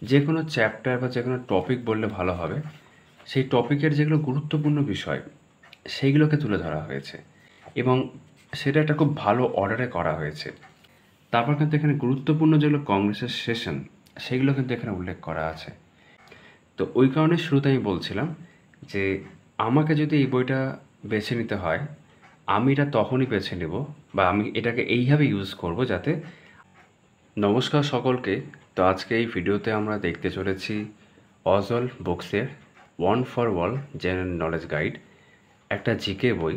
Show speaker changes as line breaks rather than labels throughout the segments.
যে কোনো চ্যাপ্টার বা যে কোনো টপিক বললে ভালো হবে, সেই টপিকের যেগুলো গুরুত্বপূর্ণ বিষয় সেইগুলোকে তুলে ধরা হয়েছে এবং সেটা একটা খুব ভালো অর্ডারে করা হয়েছে। তারপর কিন্তু এখানে গুরুত্বপূর্ণ যেগুলো কংগ্রেসের সেশন সেগুলো কিন্তু এখানে উল্লেখ করা আছে। তো ওই কারণে শুরুতে আমি বলছিলাম যে আমাকে যদি এই বইটা বেছে নিতে হয়, আমি এটা তখনই বেছে নেব বা আমি এটাকে এইভাবে ইউজ করব যাতে। নমস্কার সকলকে। তো আজকে এই ভিডিওতে আমরা দেখতে চলেছি অজল বুকসের one for all general knowledge guide, একটা জিকে বই।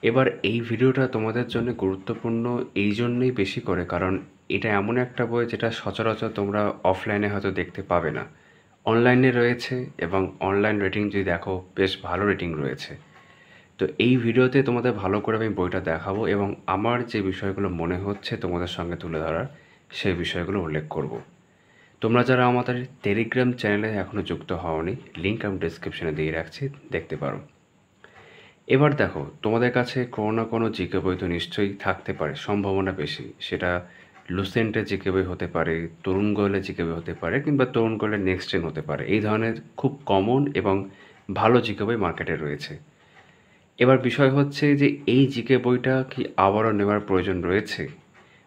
এবার এই ভিডিওটা তোমাদের জন্য গুরুত্বপূর্ণ এই জন্যই বেশি করে, কারণ এটা এমন একটা বই যেটা সচরাচর তোমরা অফলাইনে হয়তো দেখতে পাবে না। অনলাইনে রয়েছে এবং অনলাইন রেটিং যদি দেখো বেশ ভালো রেটিং রয়েছে। তো এই ভিডিওতে তোমাদের ভালো করে আমি বইটা দেখাবো এবং আমার যে বিষয়গুলো মনে হচ্ছে তোমাদের সঙ্গে তুলে ধরার সেই বিষয়গুলো উল্লেখ করব। তোমরা যারা আমাদের টেলিগ্রাম চ্যানেলে এখনও যুক্ত হওনি, লিঙ্ক আমি ডিসক্রিপশনে দিয়ে রাখছি, দেখতে পারো। এবার দেখো, তোমাদের কাছে কোনো না কোনো জিকে বই তো নিশ্চয়ই থাকতে পারে, সম্ভাবনা বেশি। সেটা লুসেন্টের জিকে বই হতে পারে, তরুণ গোয়েলের জিকে বই হতে পারে, কিংবা তরুণ গোয়েলের নেক্সট জেন হতে পারে। এই ধরনের খুব কমন এবং ভালো জিকে বই মার্কেটে রয়েছে। এবার বিষয় হচ্ছে যে এই জিকে বইটা কি আবারও নেওয়ার প্রয়োজন রয়েছে,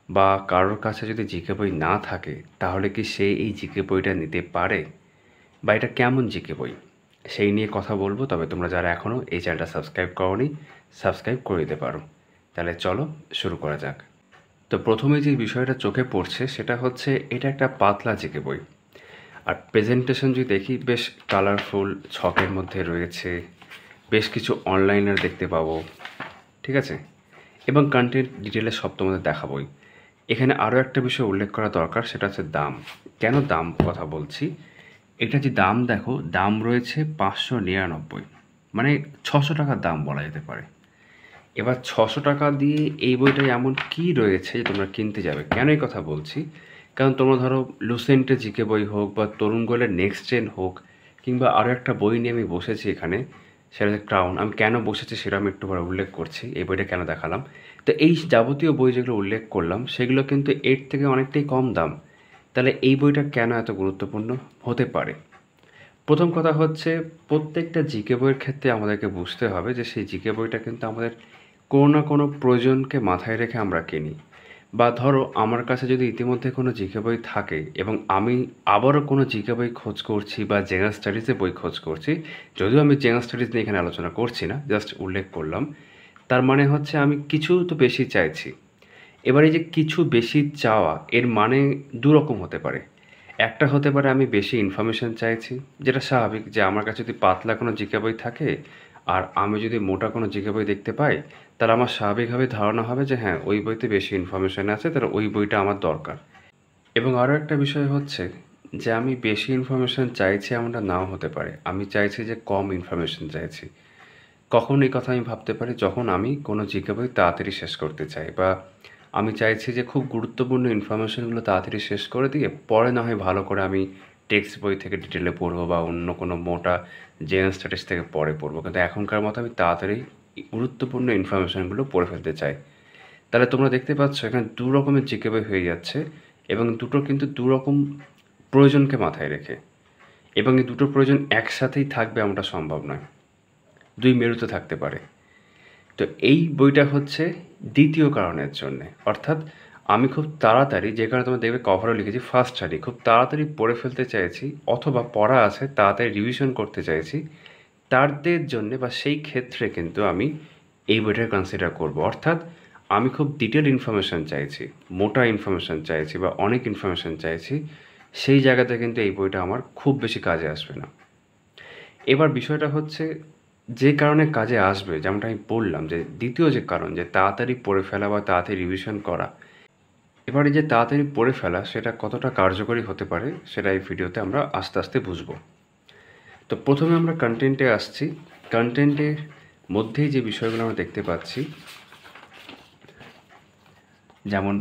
বা কারোর কাছে যদি জিকে বই না থাকে তাহলে কি সে এই জিকে বইটা নিতে পারে, বা এটা কেমন জিকে বই সেই নিয়ে কথা বলবো। তবে তোমরা যারা এখনও এই চ্যানেলটা সাবস্ক্রাইব করোনি, সাবস্ক্রাইব করে দিতে পারো। তাহলে চলো শুরু করা যাক। তো প্রথমে যে বিষয়টা চোখে পড়ছে সেটা হচ্ছে এটা একটা পাতলা জিকে বই। আর প্রেজেন্টেশন যদি দেখি, বেশ কালারফুল ছকের মধ্যে রয়েছে, বেশ কিছু অনলাইনার দেখতে পাবো, ঠিক আছে? এবং কন্টেন্ট ডিটেলে সব তোমাদের দেখাবোই। এখানে আরও একটা বিষয় উল্লেখ করা দরকার, সেটা হচ্ছে দাম। কেন দাম কথা বলছি, এটা যে দাম দেখো, দাম রয়েছে 599, মানে 600 টাকার দাম বলা যেতে পারে। এবার 600 টাকা দিয়ে এই বইটায় এমন কী রয়েছে যে তোমরা কিনতে যাবে? কেন এই কথা বলছি, কারণ তোমরা ধরো লুসেন্টের জিকে বই হোক বা তরুণ গোয়েলের নেক্সট জেন হোক, কিংবা আরও একটা বই নিয়ে আমি বসেছি এখানে, সেটা হচ্ছে ক্রাউন। আমি কেন বসেছি সেটা আমি একটু পরে উল্লেখ করছি, এই বইটা কেন দেখালাম। তো এই যাবতীয় বই যেগুলো উল্লেখ করলাম সেগুলো কিন্তু এর থেকে অনেকটাই কম দাম। তাহলে এই বইটা কেন এত গুরুত্বপূর্ণ হতে পারে? প্রথম কথা হচ্ছে, প্রত্যেকটা জিকে বইয়ের ক্ষেত্রে আমাদেরকে বুঝতে হবে যে সেই জিকে বইটা কিন্তু আমাদের কোনো না কোনো প্রয়োজনকে মাথায় রেখে আমরা কিনি। বা ধরো আমার কাছে যদি ইতিমধ্যে কোনো জিকে বই থাকে এবং আমি আবারও কোনো জিকে বই খোঁজ করছি বা জেনারেল স্টাডিজে বই খোঁজ করছি, যদিও আমি জেনারেল স্টাডিজ নিয়ে এখানে আলোচনা করছি না, জাস্ট উল্লেখ করলাম, তার মানে হচ্ছে আমি কিছু তো বেশি চাইছি। এবার এই যে কিছু বেশি চাওয়া, এর মানে দুরকম হতে পারে। একটা হতে পারে আমি বেশি ইনফরমেশন চাইছি, যেটা স্বাভাবিক, যে আমার কাছে যদি পাতলা কোনো জিকে বই থাকে আর আমি যদি মোটা কোনো জিকে বই দেখতে পাই, তাহলে আমার স্বাভাবিকভাবে ধারণা হবে যে হ্যাঁ, ওই বইতে বেশি ইনফরমেশন আছে, তাহলে ওই বইটা আমার দরকার। এবং আরও একটা বিষয় হচ্ছে যে আমি বেশি ইনফরমেশন চাইছি এমনটা নাও হতে পারে, আমি চাইছি যে কম ইনফরমেশন চাইছি। কখন এই কথা আমি ভাবতে পারি, যখন আমি কোনো জিকে বই তাড়াতাড়ি শেষ করতে চাই, বা আমি চাইছি যে খুব গুরুত্বপূর্ণ ইনফরমেশনগুলো তাড়াতাড়ি শেষ করে দিয়ে পরে না হয় ভালো করে আমি টেক্সট বই থেকে ডিটেলে পড়বো বা অন্য কোনো মোটা জেনারেল স্টাডিজ থেকে পরে পড়বো, কিন্তু এখনকার মতো আমি তাড়াতাড়ি গুরুত্বপূর্ণ ইনফরমেশনগুলো পড়ে ফেলতে চাই। তাহলে তোমরা দেখতে পাচ্ছ এখানে দু রকমের জিকে বই হয়ে যাচ্ছে, এবং দুটো কিন্তু দু রকম প্রয়োজনকে মাথায় রেখে। এবং এই দুটো প্রয়োজন একসাথেই থাকবে এমনটা সম্ভব নয়, দুই মেরুতে থাকতে পারে। তো এই বইটা হচ্ছে দ্বিতীয় কারণের জন্যে, অর্থাৎ আমি খুব তাড়াতাড়ি, যে কারণে তোমরা দেখবে কভারও লিখেছি ফার্স্ট স্টাডি, খুব তাড়াতাড়ি পড়ে ফেলতে চাইছি, অথবা পড়া আছে তাড়াতাড়ি রিভিশন করতে চাইছি, তাদের জন্যে বা সেই ক্ষেত্রে কিন্তু আমি এই বইটা কনসিডার করব। অর্থাৎ আমি খুব ডিটেল ইনফরমেশান চাইছি, মোটা ইনফরমেশান চাইছি বা অনেক ইনফরমেশান চাইছি, সেই জায়গাতে কিন্তু এই বইটা আমার খুব বেশি কাজে আসবে না। এবার বিষয়টা হচ্ছে, যে কারণে কাজে আসবে, যেমনটা আমি বললাম, যে দ্বিতীয় যে কারণ, যে তাড়াতাড়ি পড়ে ফেলা বা তাড়াতাড়ি রিভিশন করা। এবার এই যে তাড়াতাড়ি পড়ে ফেলা, সেটা কতটা কার্যকরী হতে পারে সেটা এই ভিডিওতে আমরা আস্তে আস্তে বুঝবো। তো প্রথমে আমরা কন্টেন্টে আসছি। কন্টেন্টের মধ্যেই যে বিষয়গুলো আমরা দেখতে পাচ্ছি, যেমন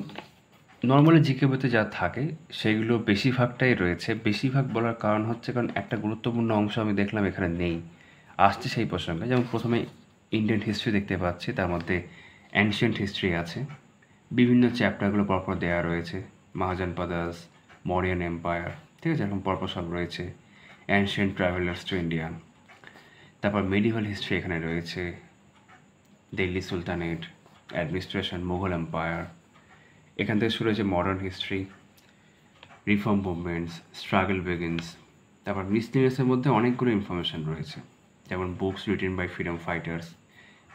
নর্মালি জিকে বইতে যা থাকে সেগুলো বেশিরভাগটাই রয়েছে। বেশিরভাগ বলার কারণ হচ্ছে কারণ একটা গুরুত্বপূর্ণ অংশ আমি দেখলাম এখানে নেই, আসছে সেই প্রসঙ্গে। যেমন প্রথমে ইন্ডিয়ান হিস্ট্রি দেখতে পাচ্ছি, তার মধ্যে অ্যানশিয়েন্ট হিস্ট্রি আছে, বিভিন্ন চ্যাপ্টারগুলো পরপর দেওয়া রয়েছে, মহাজনপদাস, মৌরিয়ান এম্পায়ার, ঠিক আছে, এরকম পরপর সব রয়েছে। অ্যানশিয়েন্ট ট্রাভেলার্স টু ইন্ডিয়া, তারপর মেডিভাল হিস্ট্রি এখানে রয়েছে, Delhi sultanate, administration, Mughal empire, এখান থেকে শুরু হয়েছে modern history, reform movements, struggle begins. তারপর মিসলিনিয়াসের মধ্যে অনেকগুলো ইনফরমেশান রয়েছে, যেমন books written by freedom fighters,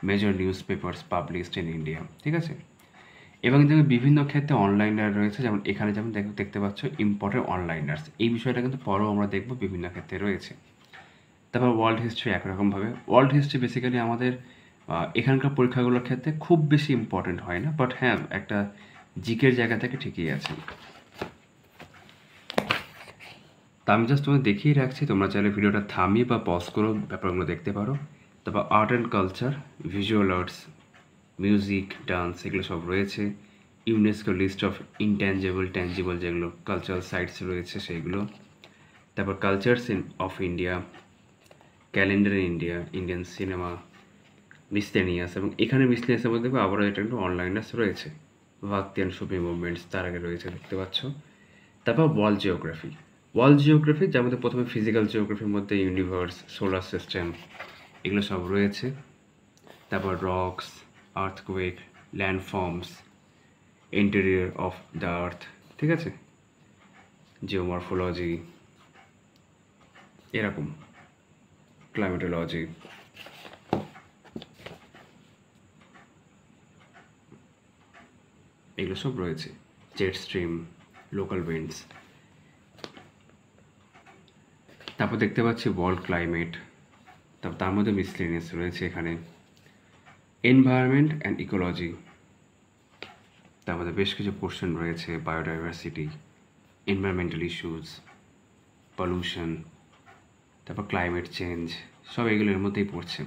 major newspapers published in India, ঠিক আছে। এবং দেখবে বিভিন্ন ক্ষেত্রে অনলাইনার রয়েছে, যেমন এখানে যেমন দেখতে পাচ্ছ ইম্পর্টেন্ট অনলাইনার্স, এই বিষয়টা কিন্তু পরেও আমরা দেখব বিভিন্ন ক্ষেত্রে রয়েছে। তারপর ওয়ার্ল্ড হিস্ট্রি একরকমভাবে, ওয়ার্ল্ড হিস্ট্রি বেসিক্যালি আমাদের এখানকার পরীক্ষাগুলোর ক্ষেত্রে খুব বেশি ইম্পর্টেন্ট হয় না, বাট হ্যাঁ একটা জিকের জায়গা থেকে ঠিকই আছে। তা আমি জাস্ট তোমাদের দেখিয়ে রাখছি, তোমরা চাইলে ভিডিওটা থামিয়ে বা পজ করেও ব্যাপারগুলো দেখতে পারো। তারপর art and culture, visual arts, music, dance, এগুলো সব রয়েছে। UNESCO list of intangible tangible যেগুলো কালচারাল সাইটস রয়েছে সেইগুলো। তারপর cultures of India, calendar in India, Indian cinema, miscellaneous, এবং এখানে মিসলেনিয়াসের মধ্যে আবারও এটা একটু অনলাইনাস রয়েছে। ভাক্তি অ্যান্ড সুফি মুভমেন্টস তার আগে রয়েছে, দেখতে পাচ্ছ। তারপর ওয়ার্ল্ড জিওগ্রাফি, ওয়ার্ল্ড জিওগ্রাফি যার মধ্যে প্রথমে ফিজিক্যাল জিওগ্রাফির মধ্যে ইউনিভার্স, সোলার সিস্টেম, এগুলো সব রয়েছে। তারপর rocks, earthquake, ল্যান্ডফর্মস, interior of the earth, ঠিক আছে, জিওমরফোলজি, এরকম ক্লাইমেটোলজি, এগুলো সব রয়েছে। Jet stream, local winds. তারপর দেখতে পাচ্ছি ওয়ার্ল্ড ক্লাইমেট, তারপর তার মধ্যে মিসলেনিয়াস রয়েছে এখানে, এনভায়রনমেন্ট অ্যান্ড ইকোলজি, তার মধ্যে বেশ কিছু পোর্শন রয়েছে, বায়োডাইভার্সিটি, এনভায়রনমেন্টাল ইস্যুস, পলিউশন, তারপর ক্লাইমেট চেঞ্জ, সব এগুলোর মধ্যেই পড়ছে।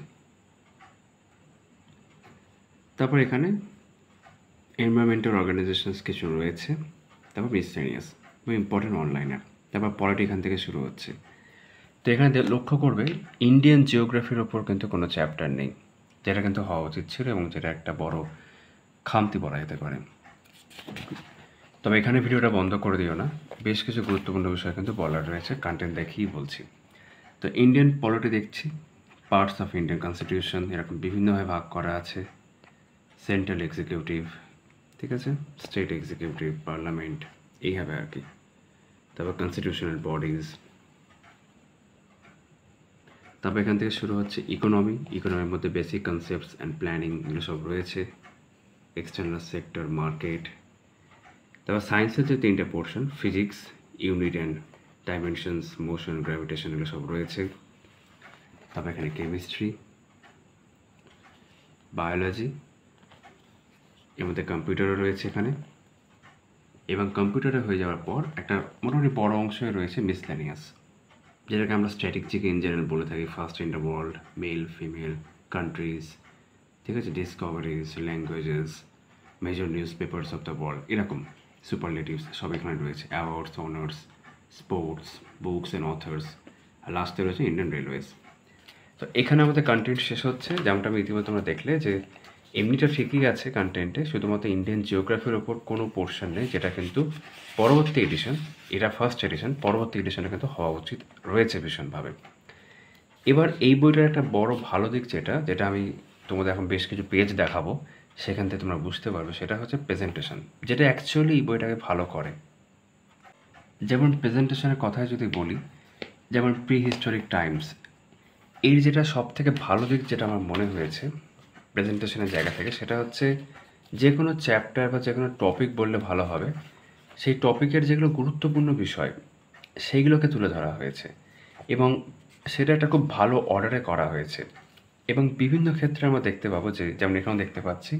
তারপর এখানে এনভায়রনমেন্টাল অর্গানাইজেশনস কিছু রয়েছে, তারপর মিসলেনিয়াস, খুব ইম্পর্টেন্ট অনলাইনার। তারপর পলিটি এখান থেকে শুরু হচ্ছে। তো এখানে লক্ষ্য করবে ইন্ডিয়ান জিওগ্রাফির ওপর কিন্তু কোনো চ্যাপ্টার নেই, যেটা কিন্তু হওয়া উচিত ছিল এবং যেটা একটা বড় খামতি বলা যেতে পারে। তবে এখানে ভিডিওটা বন্ধ করে দিও না, বেশ কিছু গুরুত্বপূর্ণ বিষয় কিন্তু বলার রয়েছে, কন্টেন্ট দেখেই বলছি। তো ইন্ডিয়ান পলিটি দেখছি, পার্টস অফ ইন্ডিয়ান কনস্টিটিউশন এরকম বিভিন্নভাবে ভাগ করা আছে। সেন্ট্রাল এক্সিকিউটিভ, ঠিক আছে, স্টেট এক্সিকিউটিভ, পার্লামেন্ট, এইভাবে আর কি। তারপর কনস্টিটিউশনাল বডিজ। তারপর এখান থেকে শুরু হচ্ছে ইকোনমি, ইকোনমির মধ্যে বেসিক কনসেপ্টস অ্যান্ড প্ল্যানিং এগুলো সব রয়েছে। External sector, market. তারপর সায়েন্সের যে তিনটে portion, physics, unit and dimensions, motion, gravitation, এগুলো সব রয়েছে। তারপর এখানে কেমিস্ট্রি, বায়োলজি, এর মধ্যে কম্পিউটারও রয়েছে এখানে, এবং কম্পিউটারে হয়ে যাওয়ার পর একটা মোটামুটি বড় অংশই রয়েছে মিসলেনিয়াস, যেটাকে আমরা স্ট্র্যাটেজিক ইন জেনারেল বলে থাকি। First in the world, male, female, countries, ঠিক আছে, discoveries, languages, major newspapers of the world, এরকম সুপারলেটিভস সব এখানে রয়েছে। Awards, honours, sports, books and authors, আর লাস্টে রয়েছে ইন্ডিয়ান রেলওয়েজ। তো এখানে আমাদের কন্টেন্ট শেষ হচ্ছে, যেমনটা আমি ইতিমধ্যে তোমরা দেখলে যে এমনিটা ঠিকই আছে কন্টেন্টে, শুধুমাত্র ইন্ডিয়ান জিওগ্রাফির ওপর কোনো পোর্শন নেই, যেটা কিন্তু পরবর্তী এডিশন, এটা ফার্স্ট এডিশন, পরবর্তী এডিশনে কিন্তু হওয়া উচিত রয়েছে ভীষণভাবে। এবার এই বইটার একটা বড় ভালো দিক যেটা আমি তোমাদের এখন বেশ কিছু পেজ দেখাবো, সেখান থেকে তোমরা বুঝতে পারবে, সেটা হচ্ছে প্রেজেন্টেশন, যেটা অ্যাকচুয়ালি এই বইটাকে ভালো করে। যেমন প্রেজেন্টেশনের কথায় যদি বলি, যেমন প্রি হিস্টোরিক টাইমস, এর যেটা সব থেকে ভালো দিক যেটা আমার মনে হয়েছে প্রেজেন্টেশনের জায়গা থেকে, সেটা হচ্ছে যে কোনো চ্যাপ্টার বা যে কোনো টপিক বললে ভালো হবে, সেই টপিকের যেগুলো গুরুত্বপূর্ণ বিষয় সেইগুলোকে তুলে ধরা হয়েছে, এবং সেটা একটা খুব ভালো অর্ডারে করা হয়েছে। এবং বিভিন্ন ক্ষেত্রে আমরা দেখতে পাবো যে, যেমন এখানেও দেখতে পাচ্ছি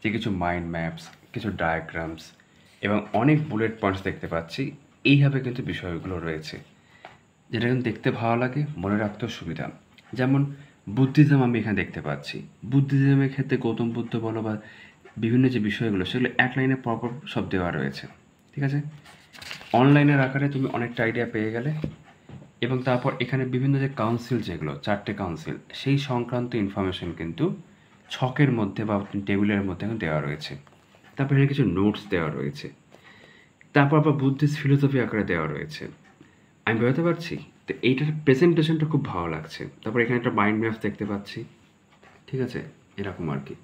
যে কিছু মাইন্ড ম্যাপস, কিছু ডায়াগ্রামস এবং অনেক বুলেট পয়েন্টস দেখতে পাচ্ছি, এইভাবে কিন্তু বিষয়গুলো রয়েছে, যেটা কিন্তু দেখতে ভালো লাগে, মনে রাখতেও সুবিধা। যেমন বুদ্ধিজম আমি এখানে দেখতে পাচ্ছি, বুদ্ধিজমের ক্ষেত্রে গৌতম বুদ্ধ বলো বা বিভিন্ন যে বিষয়গুলো, সেগুলো এক লাইনে পরপর সব দেওয়া রয়েছে, ঠিক আছে। অনলাইনের আকারে তুমি অনেকটা আইডিয়া পেয়ে গেলে, এবং তারপর এখানে বিভিন্ন যে কাউন্সিল, যেগুলো 4টে কাউন্সিল, সেই সংক্রান্ত ইনফরমেশন কিন্তু ছকের মধ্যে বা টেবিলের মধ্যে দেওয়া রয়েছে। তারপর এখানে কিছু নোটস দেওয়া রয়েছে। তারপর আবার বুদ্ধিস্ট ফিলোসফি আকারে দেওয়া রয়েছে। আমি বোঝাতে পারছি? তো এইটার প্রেজেন্টেশনটা খুব ভালো লাগছে। তারপর এখানে একটা মাইন্ড ম্যাপস দেখতে পাচ্ছি, ঠিক আছে? এরকম আর কি।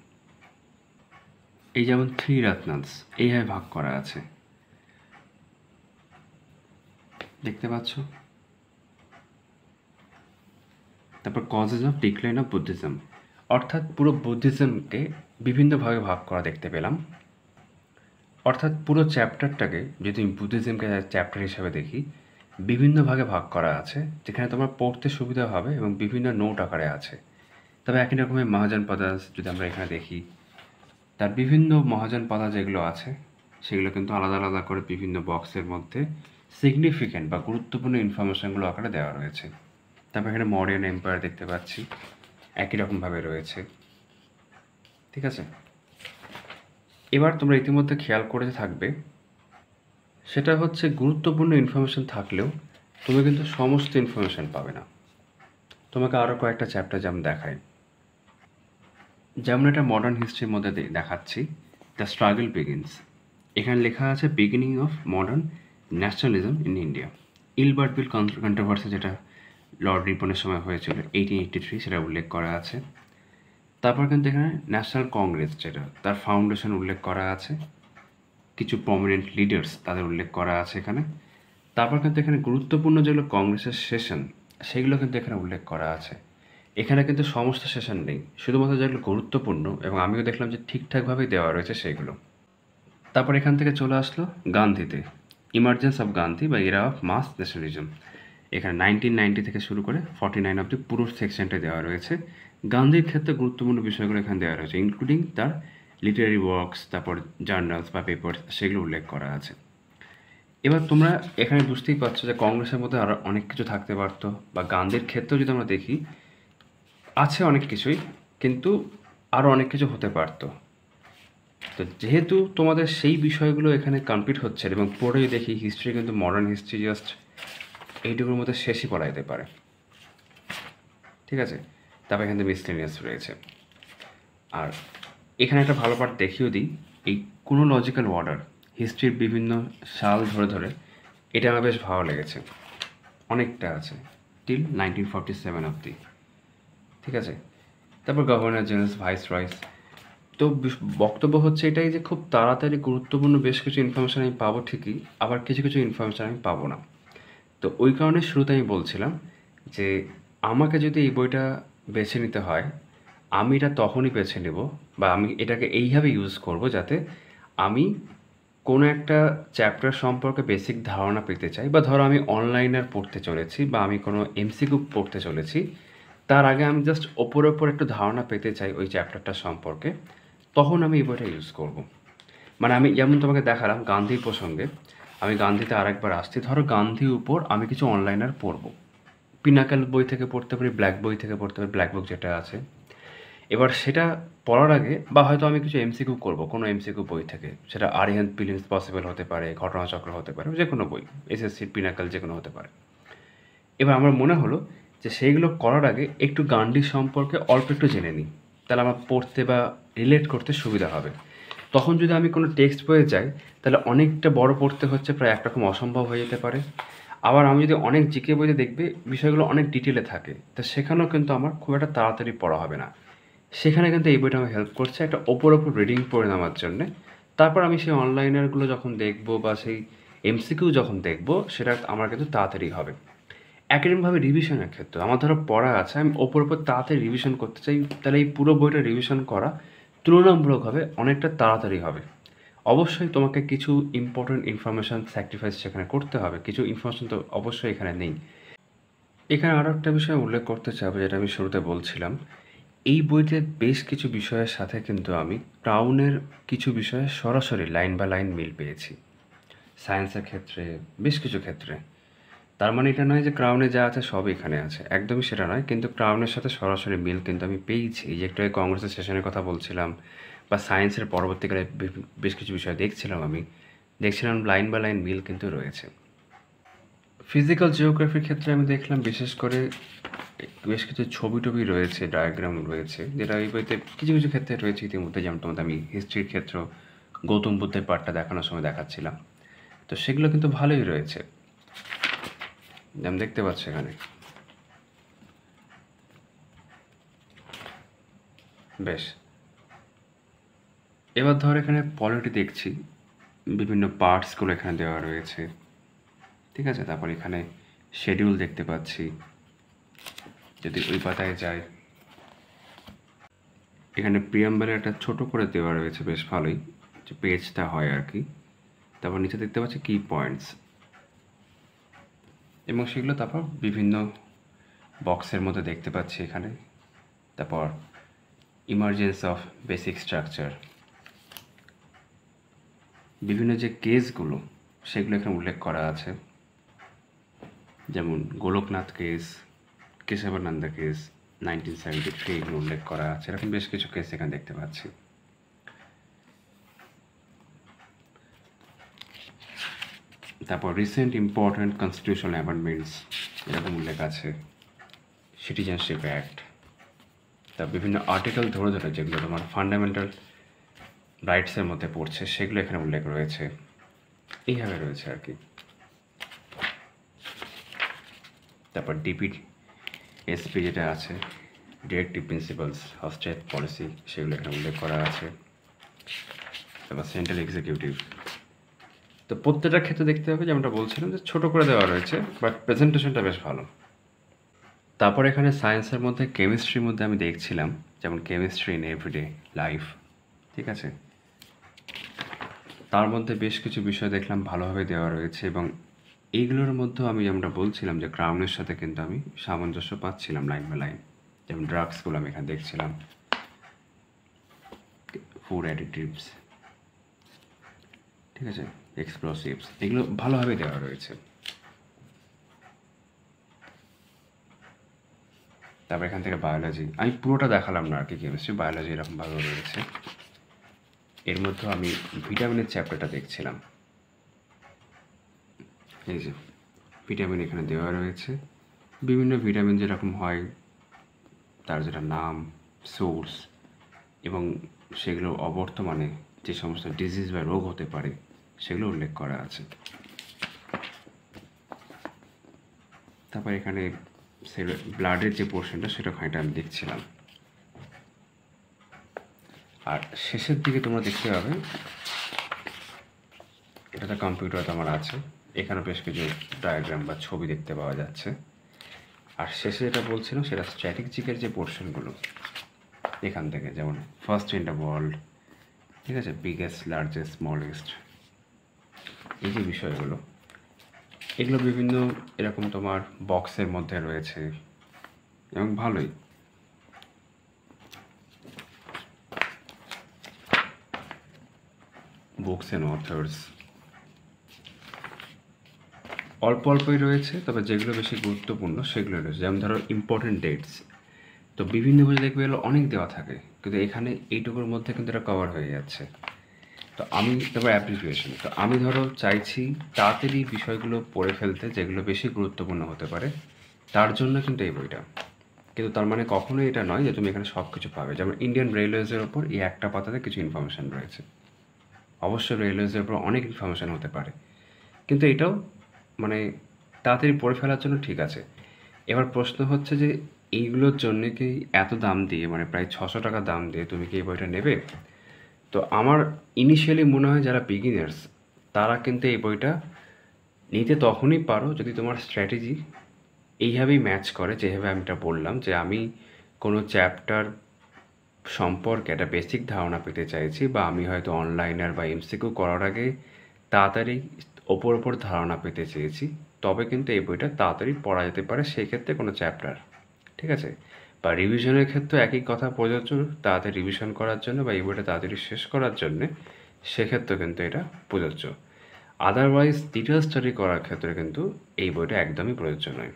এই যেমন 3 রত্নাস এইভাবে ভাগ করা আছে, দেখতে পাচ্ছ? তারপর causes of decline of Buddhism, অর্থাৎ পুরো বুদ্ধিজমকে বিভিন্নভাবে ভাগ করা দেখতে পেলাম। অর্থাৎ পুরো চ্যাপ্টারটাকে যদি আমি বুদ্ধিজমকে চ্যাপ্টার হিসাবে দেখি, বিভিন্ন ভাগে ভাগ করা আছে, যেখানে তোমার পড়তে সুবিধা হবে এবং বিভিন্ন নোট আকারে আছে। তবে একই রকমের মহাযান পাদাস যদি আমরা এখানে দেখি, তার বিভিন্ন মহাযান পাদা যেগুলো আছে সেগুলো কিন্তু আলাদা আলাদা করে বিভিন্ন বক্সের মধ্যে সিগনিফিক্যান্ট বা গুরুত্বপূর্ণ ইনফরমেশনগুলো আকারে দেওয়া রয়েছে। তারপর এখানে মডার্ন এম্পায়ার দেখতে পাচ্ছি, একই রকমভাবে রয়েছে, ঠিক আছে? এবার তোমরা ইতিমধ্যে খেয়াল করে থাকবে, সেটা হচ্ছে গুরুত্বপূর্ণ ইনফরমেশন থাকলেও তুমি কিন্তু সমস্ত ইনফরমেশন পাবে না। তোমাকে আরও কয়েকটা চ্যাপ্টার যেমন দেখায়, যেমন এটা মডার্ন হিস্ট্রির মধ্যে দেখাচ্ছি, দ্য স্ট্রাগল বিগিনস। এখানে লেখা আছে beginning of modern nationalism in India, Ilbert bill controversy, যেটা লর্ড রিপনের সময় হয়েছিল 1883, সেটা উল্লেখ করা আছে। তারপর কিন্তু এখানে ন্যাশনাল কংগ্রেস, যেটা তার ফাউন্ডেশন উল্লেখ করা আছে, কিছু প্রমিনেন্ট লিডার্স তাদের উল্লেখ করা আছে এখানে। তারপর কিন্তু এখানে গুরুত্বপূর্ণ যেগুলো কংগ্রেসের সেশন, সেগুলো কিন্তু এখানে উল্লেখ করা আছে। এখানে কিন্তু সমস্ত সেশন নেই, শুধুমাত্র যেগুলো গুরুত্বপূর্ণ এবং আমিও দেখলাম যে ঠিকঠাকভাবেই দেওয়া রয়েছে সেইগুলো। তারপর এখান থেকে চলে আসলো গান্ধীতে, ইমার্জেন্স অফ গান্ধী বা এরা অফ মাস ন্যাশনালিজম। এখানে 1990 থেকে শুরু করে 49 অব্দি পুরো সেকশনটা দেওয়া রয়েছে। গান্ধীর ক্ষেত্রে গুরুত্বপূর্ণ বিষয়গুলো এখানে দেওয়া রয়েছে, ইনক্লুডিং তার লিটারারি ওয়ার্কস, তারপর জার্নালস বা পেপার্স, সেগুলো উল্লেখ করা আছে। এবার তোমরা এখানে বুঝতেই পারছো যে কংগ্রেসের মধ্যে আরও অনেক কিছু থাকতে পারতো, বা গান্ধীর ক্ষেত্রেও যদি আমরা দেখি আছে অনেক কিছুই, কিন্তু আরও অনেক কিছু হতে পারতো। তো যেহেতু তোমাদের সেই বিষয়গুলো এখানে কমপ্লিট হচ্ছে এবং পড়েই দেখি হিস্ট্রি কিন্তু মডার্ন হিস্ট্রি জাস্ট এইটুকুর মধ্যে শেষই করা যেতে পারে, ঠিক আছে? তারপর এখানে মিসলেনিয়াস রয়েছে। আর এখানে একটা ভালো পার্ট দেখিয়েও দিই, এই ক্রোনোলজিক্যাল অর্ডার হিস্ট্রির বিভিন্ন সাল ধরে ধরে, এটা আমার বেশ ভালো লেগেছে, অনেকটা আছে টিল 1947 অব্দি, ঠিক আছে? তারপর গভর্নর জেনারেল, ভাইস রয়েস। তো বক্তব্য হচ্ছে এটাই যে খুব তাড়াতাড়ি গুরুত্বপূর্ণ বেশ কিছু ইনফরমেশান আমি পাবো ঠিকই, আবার কিছু কিছু ইনফরমেশান আমি পাবো না। তো ওই কারণে শুরুতে আমি বলছিলাম যে আমাকে যদি এই বইটা বেছে নিতে হয়, আমি এটা তখনই বেছে নেব, বা আমি এটাকে এইভাবে ইউজ করব যাতে আমি কোনো একটা চ্যাপ্টার সম্পর্কে বেসিক ধারণা পেতে চাই, বা ধরো আমি অনলাইনের পড়তে চলেছি বা আমি কোনো এমসিকিউ পড়তে চলেছি, তার আগে আমি জাস্ট ওপর একটু ধারণা পেতে চাই ওই চ্যাপ্টারটা সম্পর্কে, তখন আমি এই বইটা ইউজ করব। মানে আমি যেমন তোমাকে দেখালাম গান্ধীর প্রসঙ্গে, আমি গান্ধীতে আরেকবার আসছি। ধরো গান্ধীর উপর আমি কিছু অনলাইনার পড়বো, পিনাকেল বই থেকে পড়তে পারি, ব্ল্যাক বই থেকে পড়তে পারি, ব্ল্যাক বুক যেটা আছে। এবার সেটা পড়ার আগে, বা হয়তো আমি কিছু এমসিকিউ করবো কোনো এমসিকিউ বই থেকে, সেটা আরিয়ান প্রিলিমস পসিবল হতে পারে, ঘটনাচক্র হতে পারে, যে কোনো বই, এসএসসির পিনাকেল যে কোনো হতে পারে। এবার আমার মনে হলো যে সেইগুলো করার আগে একটু গান্ধী সম্পর্কে অল্প একটু জেনে নিই, তাহলে আমার পড়তে বা রিলেট করতে সুবিধা হবে। তখন যদি আমি কোনো টেক্সট বইয়ে যাই, তাহলে অনেকটা বড় পড়তে হচ্ছে, প্রায় একরকম অসম্ভব হয়ে যেতে পারে। আবার আমি যদি অনেক জিকে বইতে দেখবে বিষয়গুলো অনেক ডিটেলে থাকে, তো সেখানেও কিন্তু আমার খুব একটা তাড়াতাড়ি পড়া হবে না। সেখানে কিন্তু এই বইটা আমার হেল্প করছে একটা ওপর রিডিং পড়ে নেওয়ার জন্যে। তারপর আমি সেই অনলাইনেরগুলো যখন দেখবো বা সেই এমসিকিউ যখন দেখবো, সেটা আমার কিন্তু তাড়াতাড়ি হবে। একরকমভাবে রিভিশনের ক্ষেত্রে আমার ধরো পড়া আছে, আমি ওপর তাড়াতাড়ি রিভিশন করতে চাই, তাহলে এই পুরো বইটা রিভিশন করা তুলনামূলকভাবে অনেকটা তাড়াতাড়ি হবে। অবশ্যই তোমাকে কিছু ইম্পর্টেন্ট ইনফরমেশান স্যাক্রিফাইস সেখানে করতে হবে, কিছু ইনফরমেশান তো অবশ্যই এখানে নেই। এখানে আরও একটা বিষয় উল্লেখ করতে চাইবো, যেটা আমি শুরুতে বলছিলাম, এই বইতে বেশ কিছু বিষয়ের সাথে কিন্তু আমি ক্রাউনের কিছু বিষয়ে সরাসরি লাইন বা লাইন মিল পেয়েছি, সায়েন্সের ক্ষেত্রে, বেশ কিছু ক্ষেত্রে। তার মানে এটা নয় যে ক্রাউনে যা আছে সব এখানে আছে, একদমই সেটা নয়, কিন্তু ক্রাউনের সাথে সরাসরি মিল কিন্তু আমি পেয়েছি। এই যে একটু কংগ্রেসের সেশনের কথা বলছিলাম, বা সায়েন্সের পরবর্তীকালে বেশ কিছু বিষয় দেখছিলাম লাইন বা লাইন মিল কিন্তু রয়েছে। ফিজিক্যাল জিওগ্রাফির ক্ষেত্রে আমি দেখলাম বিশেষ করে বেশ কিছু ছবি টবি রয়েছে, ডায়াগ্রাম রয়েছে, যেটা এই বইতে কিছু কিছু ক্ষেত্রে রয়েছে ইতিমধ্যে, যেমন তোমাদের আমি হিস্ট্রির ক্ষেত্র গৌতম বুদ্ধের পার্টটা দেখানোর সময় দেখাচ্ছিলাম, তো সেগুলো কিন্তু ভালোই রয়েছে। যেমন দেখতে পাচ্ছ এখানে। বেশ, এবার ধর এখানে পলিটি দেখছি, বিভিন্ন পার্টসগুলো এখানে দেওয়া রয়েছে, ঠিক আছে। তারপর এখানে শিডিউল দেখতে পাচ্ছি। যদি ওই পাতায় যাই, এখানে প্রিয়াম্বলে একটা ছোট করে দেওয়া রয়েছে, বেশ ভালোই, যে পেজটা হয় আর কি। তারপর নিচে দেখতে পাচ্ছি কি পয়েন্টস, এবং সেগুলো তারপর বিভিন্ন বক্সের মধ্যে দেখতে পাচ্ছি এখানে। তারপর ইমার্জেন্স অফ বেসিক স্ট্রাকচার, বিভিন্ন যে কেসগুলো সেগুলো এখানে উল্লেখ করা আছে, যেমন গোলকনাথ কেস, কেশবানন্দ কেস, 1973 এগুলো উল্লেখ করা আছে। এরকম বেশ কিছু কেস এখানে দেখতে পাচ্ছি। তারপর রিসেন্ট ইম্পর্ট্যান্ট কনস্টিটিউশনাল অ্যামেন্ডমেন্টস এরকম উল্লেখ আছে, সিটিজেনশিপ অ্যাক্ট, তার বিভিন্ন আর্টিকেল ধরে ধরে যেগুলো তোমার ফান্ডামেন্টাল রাইটসের মধ্যে পড়ছে সেগুলো এখানে উল্লেখ রয়েছে। এইভাবে রয়েছে আর কি। তারপর ডিপি এসপি যেটা আছে, directive principles of state policy, সেগুলো এখানে উল্লেখ করা আছে। তারপর সেন্ট্রাল এক্সিকিউটিভ। তো প্রত্যেকটা ক্ষেত্রে দেখতে হবে, যেমনটা বলছিলাম, যে ছোটো করে দেওয়া রয়েছে, বাট প্রেজেন্টেশনটা বেশ ভালো। তারপর এখানে সায়েন্সের মধ্যে কেমিস্ট্রির মধ্যে আমি দেখছিলাম, যেমন কেমিস্ট্রি ইন এভরিডে লাইফ, ঠিক আছে। তার মধ্যে বেশ কিছু বিষয় দেখলাম ভালোভাবে দেওয়া রয়েছে, এবং এইগুলোর মধ্যেও আমি যেমনটা বলছিলাম যে ক্রাউনের সাথে কিন্তু আমি সামঞ্জস্য পাচ্ছিলাম লাইন বাই লাইন। যেমন ড্রাগসগুলো আমি এখানে দেখছিলাম, ফুড অ্যাডিটিভস, ঠিক আছে, এক্সপ্লোসিভস, এগুলো ভালোভাবে দেওয়া রয়েছে। তারপর এখান থেকে বায়োলজি, আমি পুরোটা দেখালাম না আর কি, কেমিস্ট্রি বায়োলজি এরকমভাবে রয়েছে। এর মধ্যেও আমি ভিটামিনের চ্যাপ্টারটা দেখছিলাম। এই যে ভিটামিন এখানে দেওয়া রয়েছে, বিভিন্ন ভিটামিন যেরকম হয় তার যেটা নাম, সোর্স, এবং সেগুলো অবর্তমানে যে সমস্ত ডিজিজ বা রোগ হতে পারে সেগুলো উল্লেখ করা আছে। তারপর এখানে ব্লাডের যে পোর্শনটা সেটা খানিকটা আমি দেখছিলাম। আর শেষের দিকে তোমরা দেখতে পাবে, এটাতে কম্পিউটার আমার আছে, এখানে বেশ কিছু ডায়াগ্রাম বা ছবি দেখতে পাওয়া যাচ্ছে। আর শেষে যেটা বলছিলাম সেটা স্ট্র্যাটেজিকের যে পোর্শনগুলো এখান থেকে, যেমন ফার্স্ট ইন দ্য ওয়ার্ল্ড, ঠিক আছে, বিগেস্ট, লার্জেস্ট, স্মলেস্ট, এই যে বিষয়গুলো, এগুলো বিভিন্ন এরকম তোমার বক্সের মধ্যে রয়েছে, এবং ভালোই। বুকস অ্যান্ড অথর্স অল্প অল্পই রয়েছে, তবে যেগুলো বেশি গুরুত্বপূর্ণ সেগুলো রয়েছে। যেমন ধরো ইম্পর্টেন্ট ডেটস, তো বিভিন্ন বই দেখবে এগুলো অনেক দেওয়া থাকে, কিন্তু এখানে এইটুকুর মধ্যে কিন্তু এটা কভার হয়ে যাচ্ছে। তো আমি তারপর অ্যাপ্লিকেশন, তো আমি ধরো চাইছি তাড়াতাড়ি বিষয়গুলো পড়ে ফেলতে, যেগুলো বেশি গুরুত্বপূর্ণ হতে পারে, তার জন্য কিন্তু এই বইটা। কিন্তু তার মানে কখনোই এটা নয় যে তুমি এখানে সব কিছু পাবে। যেমন ইন্ডিয়ান রেলওয়েজের ওপর এই একটা পাতাতে কিছু ইনফরমেশান রয়েছে, অবশ্যই রেলওয়েজের ওপর অনেক ইনফরমেশান হতে পারে, কিন্তু এটাও মানে তাড়াতাড়ি পড়ে ফেলার জন্য ঠিক আছে। এবার প্রশ্ন হচ্ছে যে এইগুলোর জন্য কি এত দাম দিয়ে, মানে প্রায় 600 টাকা দাম দিয়ে তুমি কি এই বইটা নেবে? তো আমার ইনিশিয়ালি মনে হয় যারা বিগিনার্স তারা কিন্তু এই বইটা নিতে তখনই পারো যদি তোমার স্ট্র্যাটেজি এইভাবেই ম্যাচ করে, যেভাবে আমি এটা বললাম, যে আমি কোনো চ্যাপ্টার সম্পর্কে একটা বেসিক ধারণা পেতে চাইছি, বা আমি হয়তো অনলাইনার বা এমসিকিউ করার আগে তাড়াতাড়ি ওপর ধারণা পেতে চেয়েছি, তবে কিন্তু এই বইটা তাড়াতাড়ি পড়া যেতে পারে সেই ক্ষেত্রে কোনো চ্যাপ্টার, ঠিক আছে। বা রিভিশনের ক্ষেত্রে একই কথা প্রযোজ্য, তাড়াতাড়ি রিভিশন করার জন্য বা এই বইটা তাড়াতাড়ি শেষ করার জন্যে, সেক্ষেত্রেও কিন্তু এটা প্রযোজ্য। আদারওয়াইজ ডিটেল স্টাডি করার ক্ষেত্রে কিন্তু এই বইটা একদমই প্রযোজ্য নয়।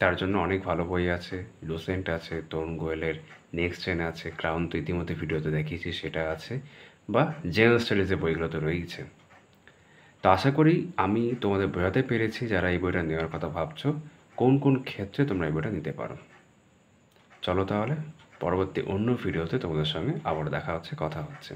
তার জন্য অনেক ভালো বই আছে, লুসেন্ট আছে, তরুণ গোয়েলের নেক্সট জেন আছে, ক্রাউন তো ইতিমধ্যে ভিডিওতে দেখিয়েছি সেটা আছে, বা জেনারেল স্টাডিজের বইগুলো তো রয়েইছে। তো আশা করি আমি তোমাদের বোঝাতে পেরেছি, যারা এই বইটা নেওয়ার কথা ভাবছো, কোন কোন ক্ষেত্রে তোমরা এই বইটা নিতে পারো। চলো তাহলে পরবর্তী অন্য ভিডিওতে তোমাদের সঙ্গে আবার দেখা হচ্ছে, কথা হচ্ছে।